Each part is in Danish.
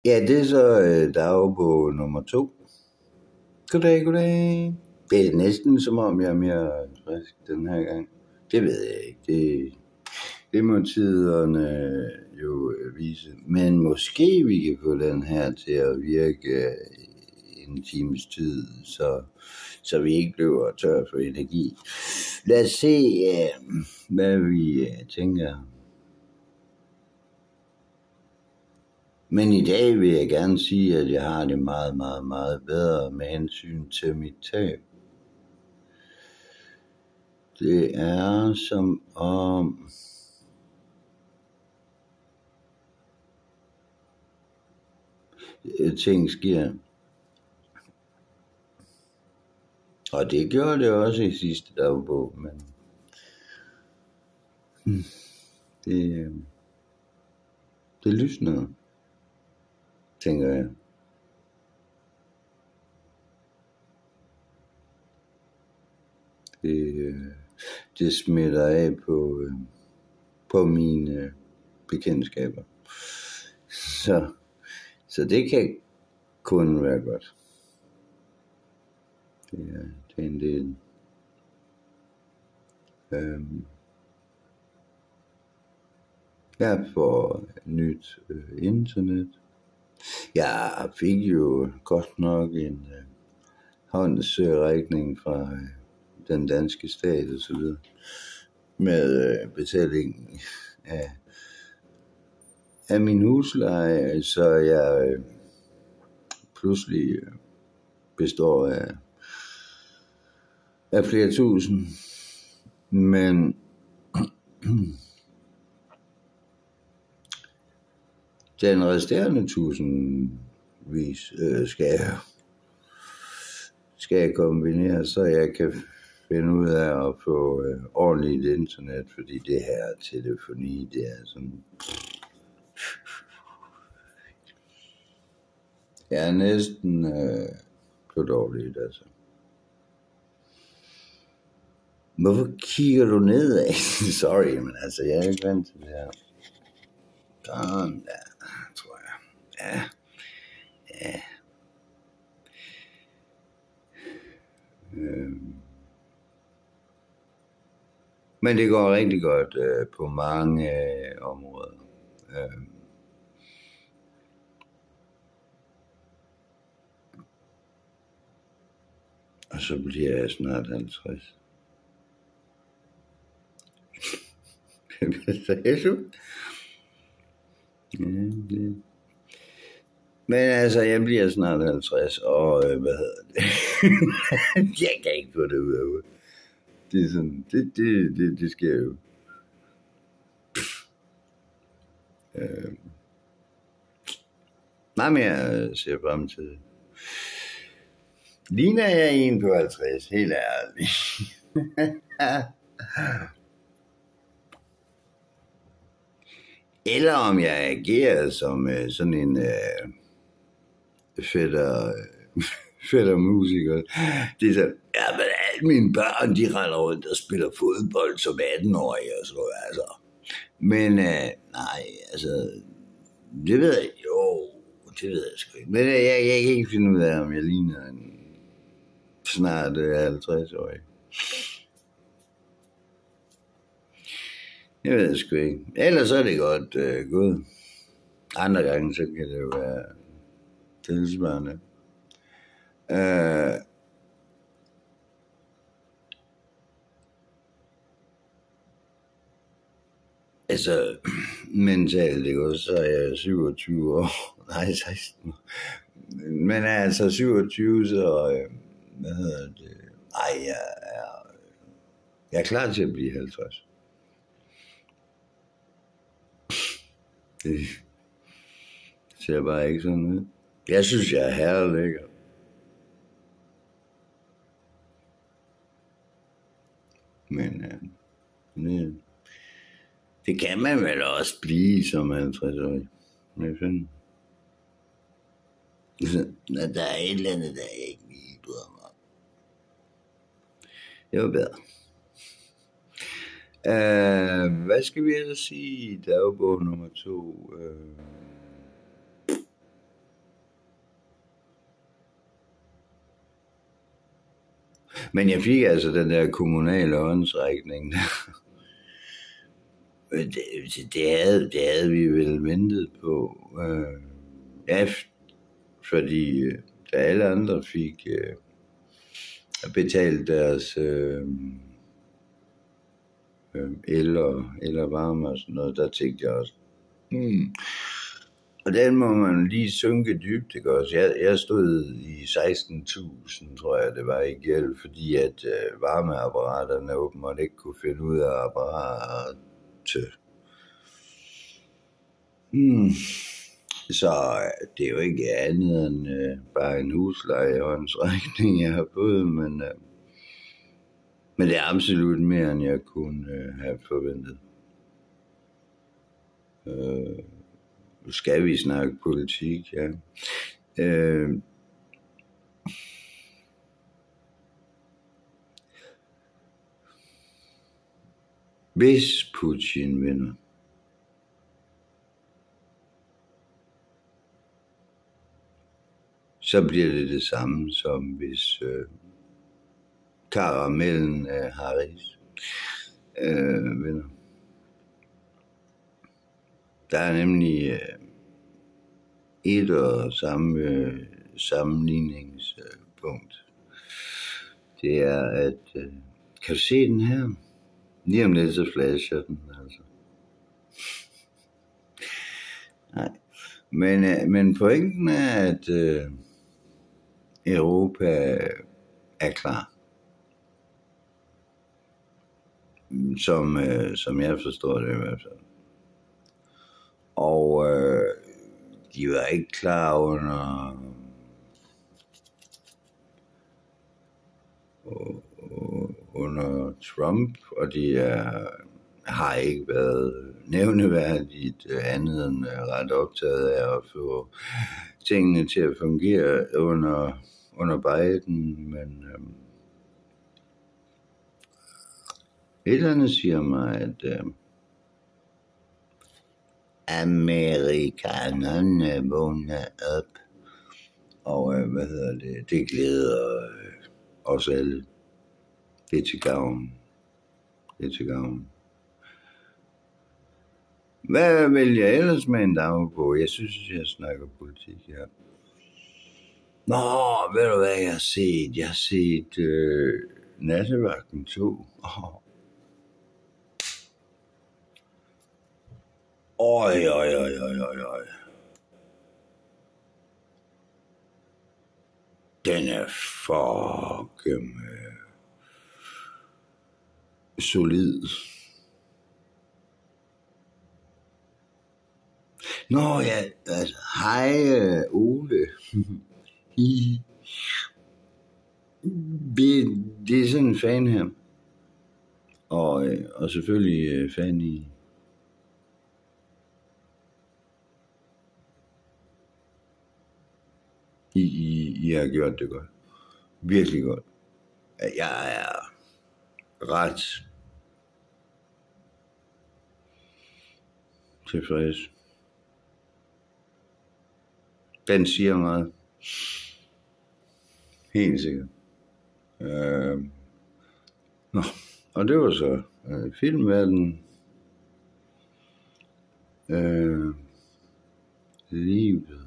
Ja, det er så dagbog nummer 2. Goddag. Det er næsten som om, jeg er mere frisk den her gang. Det ved jeg ikke. Det må tiderne jo vise. Men måske vi kan få den her til at virke en times tid, så vi ikke bliver tør for energi. Lad os se, hvad vi tænker. Men i dag vil jeg gerne sige, at jeg har det meget, meget, meget bedre med hensyn til mit tab. Det er som om ting sker. Og det gjorde det også i sidste dagbog, men det lysnede, tænker jeg. Det smitter af på mine bekendtskaber. Så det kan kun være godt. Det er en del. Jeg får nyt internet. Jeg fik jo godt nok en håndsrækning fra den danske stat og så videre med betaling af min husleje, så jeg pludselig består af flere tusind, men den resterende tusindvis skal jeg kombinere, så jeg kan finde ud af at få ordentligt internet, fordi det her telefoni, det er sådan. Jeg er næsten på dårligt, altså. Hvorfor kigger du nedad? Sorry, men altså, jeg er ikke vant til det her. Sådan der, tror jeg. Ja. Men det går rigtig godt på mange områder. Og så bliver jeg snart 50. Hvad sagde du? Ja, det. Men altså, jeg bliver snart 50, og hvad hedder det? Jeg kan ikke få det ud af hovedet. Det er sådan, det sker jo. Nej, men jeg ser frem til det. Ligner jeg en på 50, helt ærligt. Eller om jeg agerer som sådan en fætter musiker. Det er så, ja, men alle mine børn, de render rundt og spiller fodbold som 18-årige og så altså. Men nej, altså, det ved jeg jo, det ved jeg sgu ikke. Men jeg kan ikke finde ud af, om jeg ligner en snart 50-årig. Jeg ved det sgu ikke. Ellers er det godt gået. Andre gange, så kan det jo være tilsvarende. Altså, mentalt, det går, så er jeg 27 år. Nej, 16 år. Men altså 27, så hvad hedder det? Ej, jeg er klar til at blive 50. Det ser bare ikke sådan ud. Jeg synes, jeg er herlig. Men det kan man vel også blive som 50-årig. Der er et eller andet, der jeg ikke lige bryder mig om. Det var bedre. Hvad skal vi ellers sige? Dagbog nummer 2. Men jeg fik altså den der kommunale håndsrækning. Det havde vi vel ventet på. Ja, fordi da alle andre fik betalt deres el og varme og sådan noget, der tænkte jeg også, og den må man lige synke dybt, ikke også? Jeg stod i 16.000, tror jeg, det var i gæld, fordi at varmeapparaterne åbenbart ikke kunne finde ud af apparatet. Så det er jo ikke andet end bare en huslejehåndsrækning, jeg har fået, men det er absolut mere, end jeg kunne have forventet. Nu skal vi snakke politik, ja. Hvis Putin vinder, så bliver det samme, som hvis karamellen Harris vinder. Der er nemlig et og samme sammenligningspunkt. Det er, at kan du se den her? Lige om lidt så flasher den, altså. Nej. Men pointen er, at Europa er klar. Som jeg forstår det i hvert fald. Og de var ikke klar under Trump, og de har ikke været nævneværdigt andet end ret optaget af at få tingene til at fungere under Biden, men et eller andet siger mig, at amerikanerne vågner op, og det glæder os alle. Det er til gavn. Hvad vil jeg ellers med en dag på? Jeg synes, jeg snakker politik her. Nå, ved du hvad jeg har set? Jeg har set Nattevagten 2. Øj. Den er fucking solid. Nå ja, altså, hej Ole. Det er sådan en fan her. Og selvfølgelig fan i. I har gjort det godt. Virkelig godt. Jeg er ret tilfreds. Den siger meget. Helt sikkert. Nå, og det var så filmverden. Livet.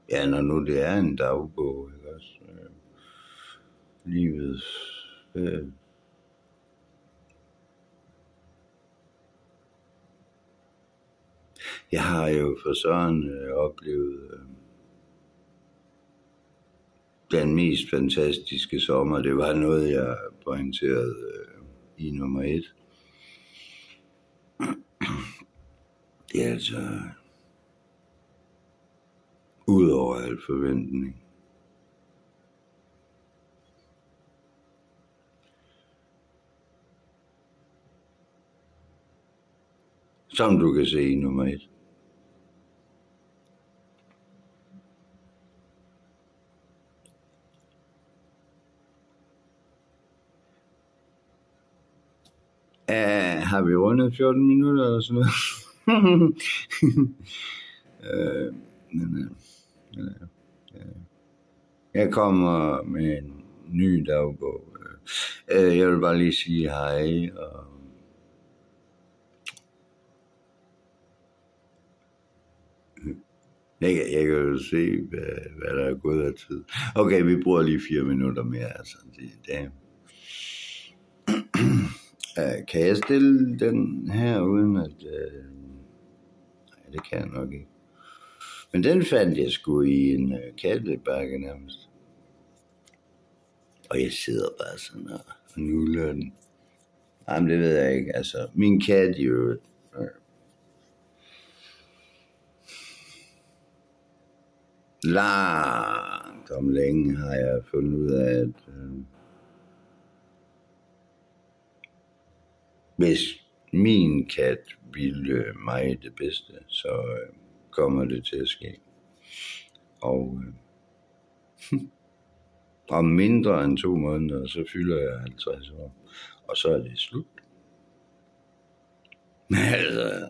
Ja, når nu det er en dagbog, ikke også? Livets jeg har jo for sådan oplevet den mest fantastiske sommer. Det var noget, jeg pointerede i nummer 1. Det er altså ud over al forventning. Som du kan se i nummer 1. Har vi rundet 14 minutter eller sådan noget? Jeg kommer med en ny dagbog Jeg vil bare lige sige hej, og jeg kan jo se, hvad der er gået af tid. Okay, vi bruger lige 4 minutter mere, altså. Det. Kan jeg stille den her, uden at... Nej, det kan jeg nok ikke. Men den fandt jeg sgu i en kattebakke nærmest. Og jeg sidder bare sådan og nuller den. Jamen, det ved jeg ikke. Altså, min kat jo... Langt om længe har jeg fundet ud af, at hvis min kat ville mig det bedste, så kommer det til at ske. Og om mindre end 2 måneder, så fylder jeg 50 år, og så er det slut. Altså,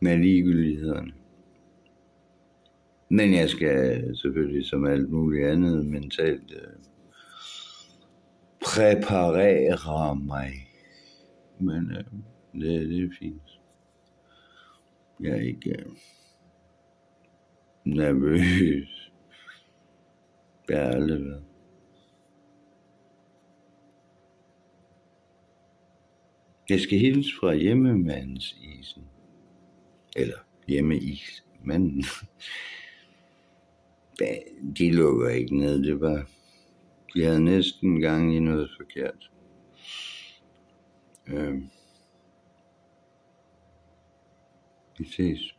med ligegyldighederne. Men jeg skal selvfølgelig som alt muligt andet mentalt præparere mig. Men det er fint. Jeg er ikke nervøs. Jeg har aldrig været. Jeg skal hilse fra hjemmemandsisen. Eller hjemmeismanden. De lukker ikke ned, det var... De havde næsten gang i noget forkert. Vi ses.